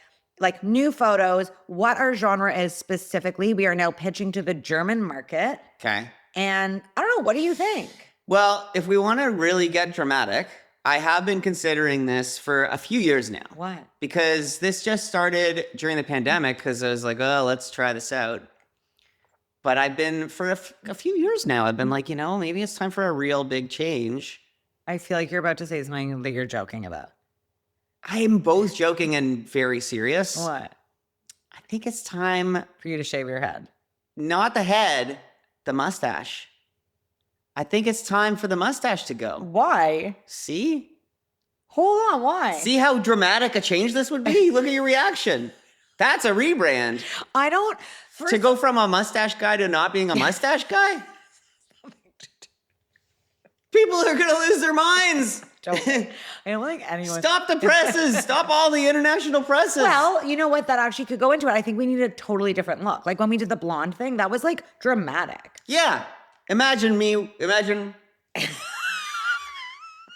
new photos, what our genre is specifically. We are now pitching to the German market. Okay. And I don't know, what do you think? Well, if we want to really get dramatic, I have been considering this for a few years now. What? Because this just started during the pandemic because I was like, oh, let's try this out. But I've been, for a few years now, I've been like, maybe it's time for a real big change. I feel like you're about to say something that you're joking about. I am both joking and very serious. What? I think it's time for you to shave your head. Not the head, the mustache. I think it's time for the mustache to go. Why? See? Hold on, why? See how dramatic a change this would be? Look at your reaction. That's a rebrand. I don't... To go from a mustache guy to not being a mustache guy? People are going to lose their minds. I don't think anyone. Stop the presses. Stop all the international presses. Well, you know what? That actually could go into it. I think we need a totally different look. Like when we did the blonde thing, that was like dramatic. Yeah. Imagine me.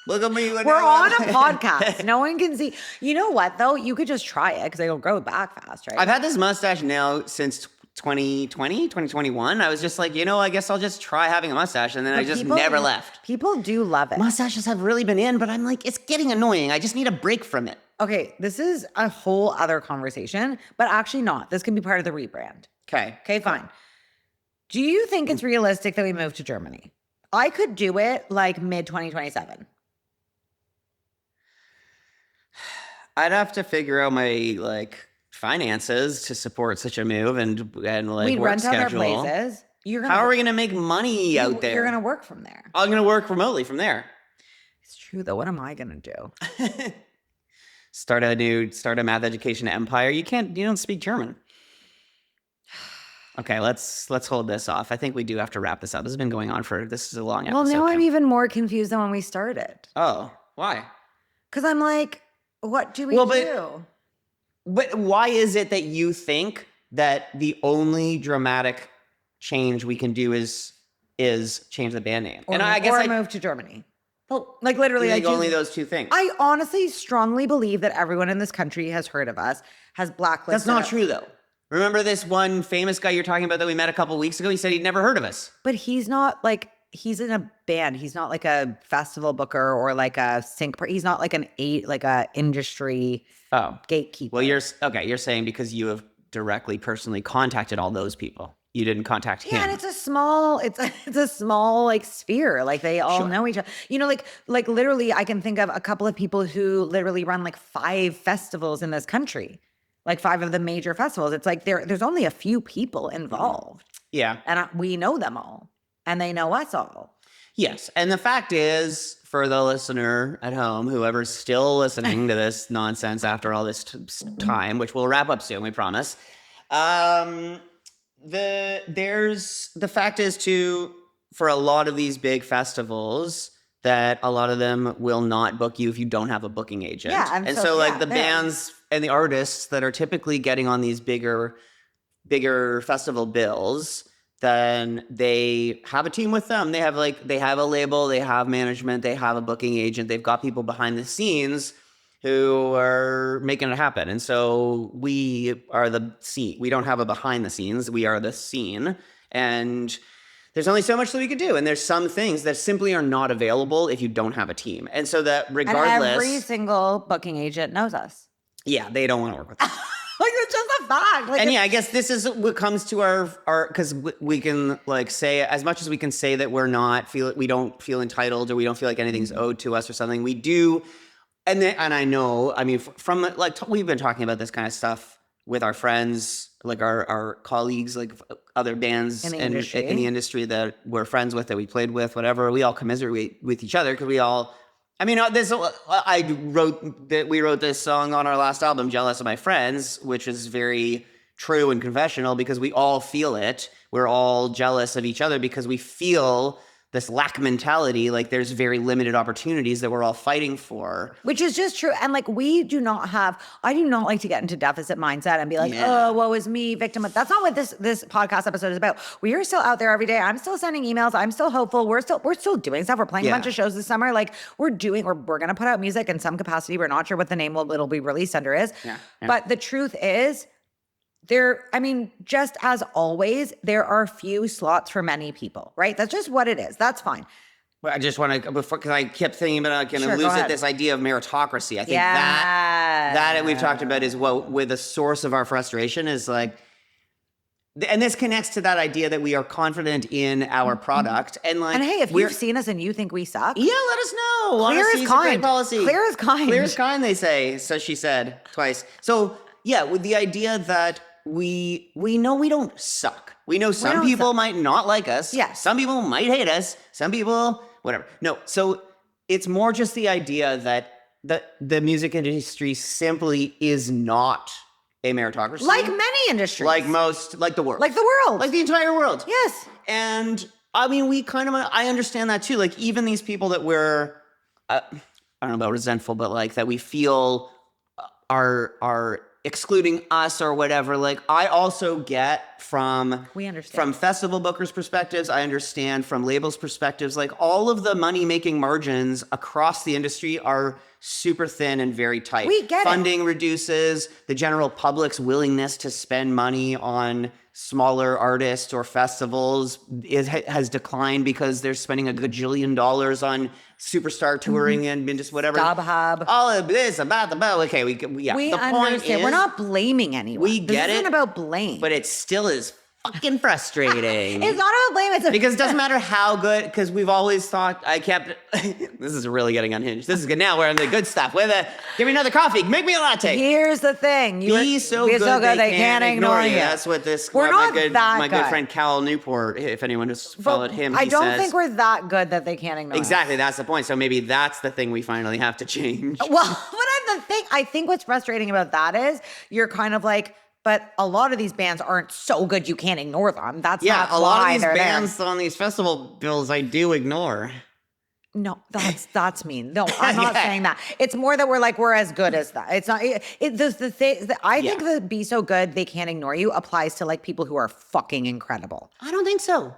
Look at me. We're on a podcast. No one can see. You know what, though? You could just try it because it'll grow back fast, right? I've had this mustache now since 2021. I was just like, I guess I'll just try having a mustache. And then I just never left. People do love it. Mustaches have really been in, but I'm like, it's getting annoying. I just need a break from it. Okay, this is a whole other conversation, but actually not. This can be part of the rebrand. Okay, fine. Do you think it's realistic that we move to Germany? I could do it like mid-2027. I'd have to figure out my finances to support such a move and we work rent out our schedule. places. How are we going to make money out there? You're going to work from there. I'm going to work remotely from there. It's true though. What am I going to do? Start a math education empire. You don't speak German. Okay, let's hold this off. I think we do have to wrap this up. This is a long episode. Well, now I'm even more confused than when we started. Oh, why? Because I'm like, what do we do? But why is it that you think that the only dramatic change we can do is change the band name? Or move to Germany. Well, like literally, only those two things. I honestly strongly believe that everyone in this country has heard of us, has blacklisted. That's not true, though. Remember this one famous guy you're talking about that we met a couple weeks ago? He said he'd never heard of us. But he's not he's in a band. He's not like a festival booker or like a sync. He's not like a industry gatekeeper. Well, you're saying because you have directly, personally contacted all those people. You didn't contact him. Yeah, and it's a small sphere. Like they all know each other. Like literally I can think of a couple of people who literally run 5 festivals in this country. 5 of the major festivals. It's like there's only a few people involved. Yeah. And we know them all. And they know us all. Yes. And the fact is, for the listener at home, whoever's still listening to this nonsense after all this time, which we'll wrap up soon, we promise. The fact is too, for a lot of these big festivals, that a lot of them will not book you if you don't have a booking agent. Yeah, and so the bands and the artists that are typically getting on these bigger festival bills, then they have a team with them. They have a label, they have management, they have a booking agent, they've got people behind the scenes who are making it happen. And so we are the scene. We don't have a behind the scenes, we are the scene. And there's only so much that we could do. And there's some things that simply are not available if you don't have a team. And so that regardless. And every single booking agent knows us. Yeah, they don't want to work with us. It's just a fact. I guess this is what comes to our because we can say as much as we can say that we don't feel entitled or we don't feel like anything's owed to us or something. We do, and I know. I mean, from we've been talking about this kind of stuff with our friends, our colleagues, other bands in the industry that we're friends with, that we played with, whatever. We all commiserate with each other because we all. I mean, we wrote this song on our last album, Jealous of My Friends, which is very true and confessional because we all feel it. We're all jealous of each other because we feel this lack mentality, there's very limited opportunities that we're all fighting for. Which is just true. And I do not like to get into deficit mindset and be like, oh, woe is me, victim of. That's not what this podcast episode is about. We are still out there every day. I'm still sending emails. I'm still hopeful. We're still doing stuff. We're playing a bunch of shows this summer. We're going to put out music in some capacity. We're not sure what the name it'll be released under is. Yeah. But the truth is, just as always, there are few slots for many people, right? That's just what it is. That's fine. Well, I just want to, because I kept thinking about this idea of meritocracy. I think that we've talked about is with the source of our frustration is and this connects to that idea that we are confident in our product. And hey, if you've seen us and you think we suck. Yeah, let us know. Clear is kind. Policy. Clear is kind. Clear is kind, they say. So she said twice. So yeah, with the idea that we know we don't suck. We know some people might not like us. Yeah. Some people might hate us. Some people, whatever. No. So it's more just the idea that the music industry simply is not a meritocracy. Like many industries. Like the world. Like the world. Like the entire world. Yes. And I mean, I understand that too. Even these people that we're, I don't know about resentful, but like that we feel are excluding us or whatever. Like I also get from festival bookers' perspectives, I understand from labels' perspectives, like all of the money making margins across the industry are super thin and very tight. We get Funding reduces, the general public's willingness to spend money on smaller artists or festivals has declined because they're spending a gajillion dollars on superstar touring and just whatever. StubHub. All of this about the bell. Okay, we We the point understand. is, We're not blaming anyone. we get this isn't it, about blame. but it still is fucking frustrating. It's not about blame. It's because it doesn't matter how good, because we've always thought, this is really getting unhinged. This is good. Now we're on the good stuff. Give me another coffee. Make me a latte. Here's the thing. Be so good they can't ignore you. That's what my good friend Cal Newport, if anyone has followed him, I don't think we're that good that they can't ignore Exactly, us. that's the point. So maybe that's the thing we finally have to change. Well, I think what's frustrating about that is you're kind of like, but a lot of these bands aren't so good you can't ignore them. That's not a lot of why these they're bands there. on these festival bills I do ignore. No, that's mean. No, I'm not saying that. It's more that we're as good as that. It's not. I think the be so good they can't ignore you applies to like people who are fucking incredible. I don't think so.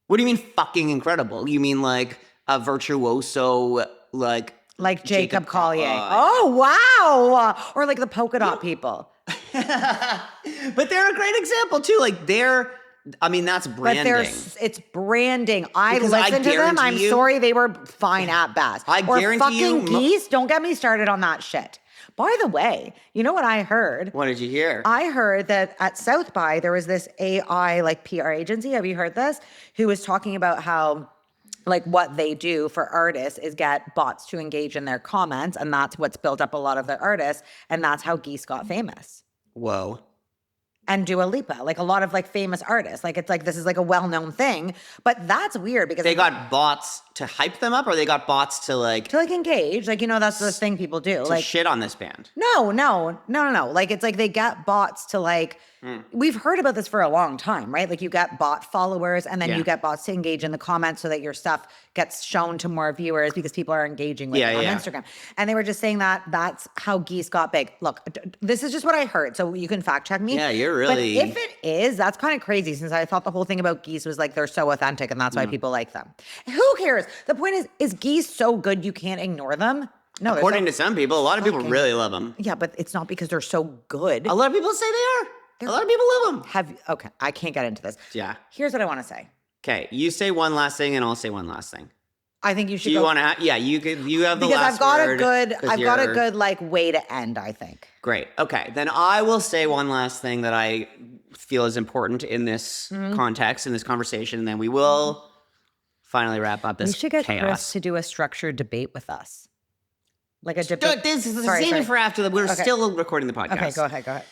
What do you mean fucking incredible? You mean like a virtuoso like Jacob Collier? Oh wow! Or like the polka dot people. But they're a great example too. Like that's branding. But it's branding. I Because listened to them. I'm sorry they were fine at best. Guarantee fucking Geese. Don't get me started on that shit. By the way, you know what I heard? What did you hear? I heard that at South by there was this AI like PR agency. Have you heard this? Who was talking about how like what they do for artists is get bots to engage in their comments, and that's what's built up a lot of their artists, and that's how Geese got famous. Whoa. And Dua Lipa, like a lot of like famous artists. Like it's like this is like a well-known thing, but that's weird because they got bots to hype them up, or they got bots to engage. Like, that's the thing people do. To shit on this band. No. Like it's like they get bots to like we've heard about this for a long time, right? Like you get bot followers and then you get bots to engage in the comments so that your stuff gets shown to more viewers because people are engaging with it on Instagram. And they were just saying that that's how Geese got big. Look, this is just what I heard, so you can fact check me. Yeah, you're really... But if it is, that's kind of crazy since I thought the whole thing about Geese was like they're so authentic and that's why people like them. Who cares? The point is Geese so good you can't ignore them? No. According to some people, a lot of people really love them. Yeah, but it's not because they're so good. A lot of people say they are. A lot of people love them. Okay, I can't get into this. Yeah. Here's what I want to say. Okay, you say one last thing and I'll say one last thing. I think you should. Do you want to? You have the last word. Because I've got a good like way to end. I think. Great. Okay, then I will say one last thing that I feel is important in this context, in this conversation, and then we will finally wrap up this. We should get chaos. Chris to do a structured debate with us, like a debate. This is saving for after that. We're still recording the podcast. Okay, go ahead.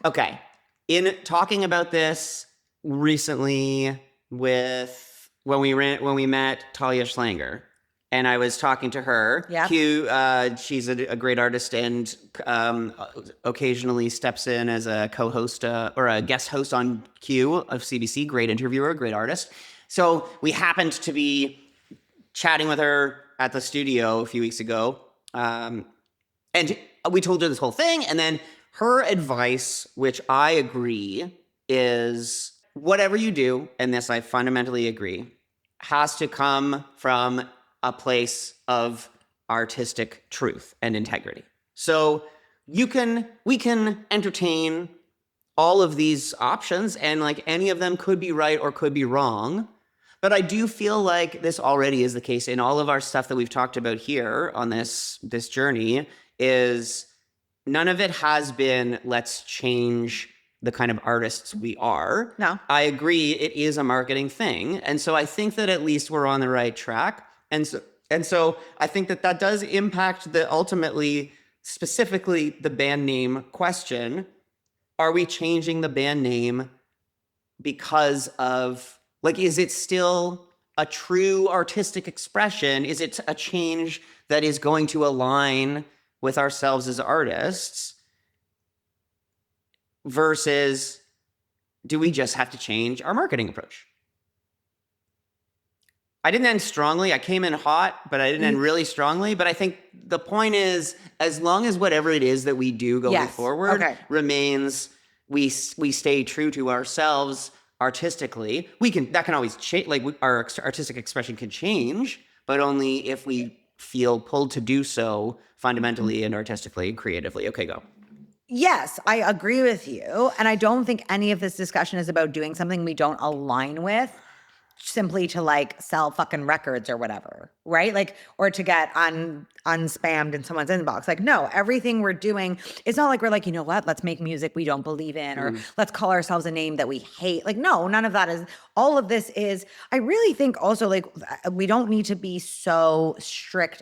Okay, in talking about this recently with when we met Talia Schlanger, and I was talking to her. Yeah. Q, she's a great artist and occasionally steps in as a co-host or a guest host on Q of CBC. Great interviewer, great artist. So we happened to be chatting with her at the studio a few weeks ago, and we told her this whole thing, and then her advice, which I agree, is whatever you do, and this I fundamentally agree, has to come from a place of artistic truth and integrity. So we can entertain all of these options, and like any of them could be right or could be wrong. But I do feel like this already is the case in all of our stuff that we've talked about here on this journey. Is none of it has been let's change the kind of artists we are. No. I agree it is a marketing thing. And so I think that at least we're on the right track. And so I think that does impact ultimately, specifically the band name question. Are we changing the band name because of, like, is it still a true artistic expression? Is it a change that is going to align with ourselves as artists? Versus, do we just have to change our marketing approach? I didn't end strongly. I came in hot, but I didn't end really strongly. But I think the point is, as long as whatever it is that we do going forward remains, we stay true to ourselves artistically. That can always change. Like our artistic expression can change, but only if we feel pulled to do so fundamentally and artistically and creatively. Okay, go. Yes, I agree with you. And I don't think any of this discussion is about doing something we don't align with simply to like sell fucking records or whatever, right? Like, or to get unspammed in someone's inbox. Like, no, everything we're doing, it's not like we're like, you know what, let's make music we don't believe in, or let's call ourselves a name that we hate. Like, no, none of that is, all of this is, I really think also like, we don't need to be so strict.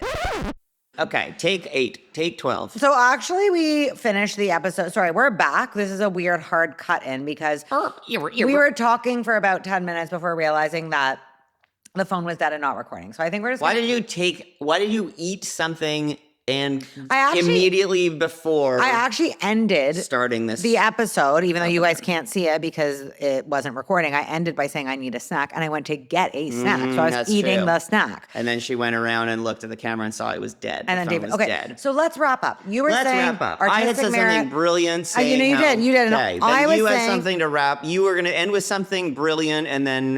Okay, take 8, take 12. So actually we finished the episode. Sorry, we're back. This is a weird hard cut in because we were talking for about 10 minutes before realizing that the phone was dead and not recording. So I think we're just Why did you eat something and immediately before I actually ended starting the episode, even though you guys can't see it because it wasn't recording. I ended by saying I need a snack, and I went to get a snack. So I was eating the snack. And then she went around and looked at the camera and saw it was dead. And then David, okay, dead. So let's wrap up. You were saying I had said something brilliant. Saying you did. Okay. You had something to wrap. You were going to end with something brilliant, and then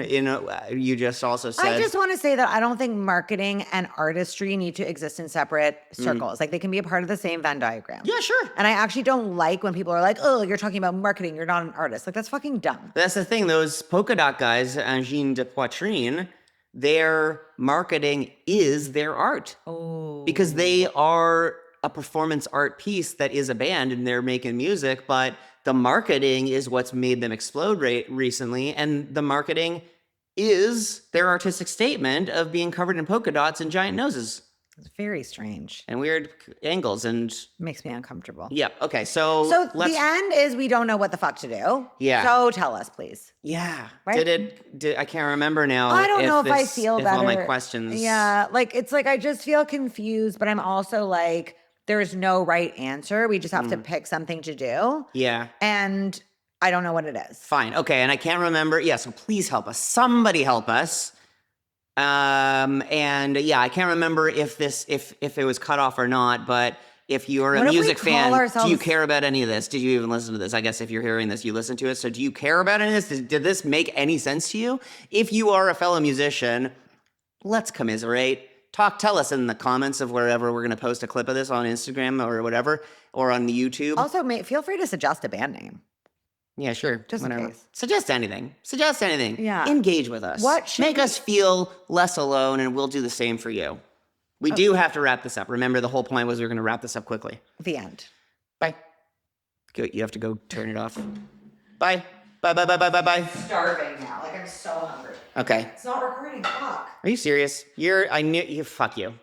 you just also said. I just want to say that I don't think marketing and artistry need to exist in separate circles. Like they can be a part of the same Venn diagram. Yeah, sure. And I actually don't like when people are like, oh, you're talking about marketing, you're not an artist. Like that's fucking dumb. That's the thing. Those polka dot guys, Angine de Poitrine, their marketing is their art. Oh. Because they are a performance art piece that is a band and they're making music, but the marketing is what's made them explode recently. And the marketing is their artistic statement of being covered in polka dots and giant noses. It's very strange. And weird angles and... Makes me uncomfortable. Yep. Okay, so the end is we don't know what the fuck to do. Yeah. So tell us, please. Yeah. Right? I can't remember now. I don't know if I feel better. All my questions... Yeah. Like, it's like I just feel confused, but I'm also like, there's no right answer. We just have to pick something to do. Yeah. And I don't know what it is. Fine. Okay, and I can't remember. Yeah, so please help us. Somebody help us. And yeah, I can't remember if it was cut off or not, but if you're a music fan, do you care about any of this? Did you even listen to this? I guess if you're hearing this, you listen to it. So do you care about any of this? Did this make any sense to you? If you are a fellow musician, let's commiserate. Tell us in the comments of wherever we're going to post a clip of this on Instagram or whatever, or on the YouTube. Also, feel free to suggest a band name. Yeah, sure. Just whatever. in case. Suggest anything. Yeah. Engage with us. Make us feel less alone, and we'll do the same for you. We do have to wrap this up. Remember, the whole point was we were going to wrap this up quickly. The end. Bye. You have to go turn it off. Bye. Bye. I'm starving now. Like, I'm so hungry. Okay. It's not recording. Fuck. Fuck you.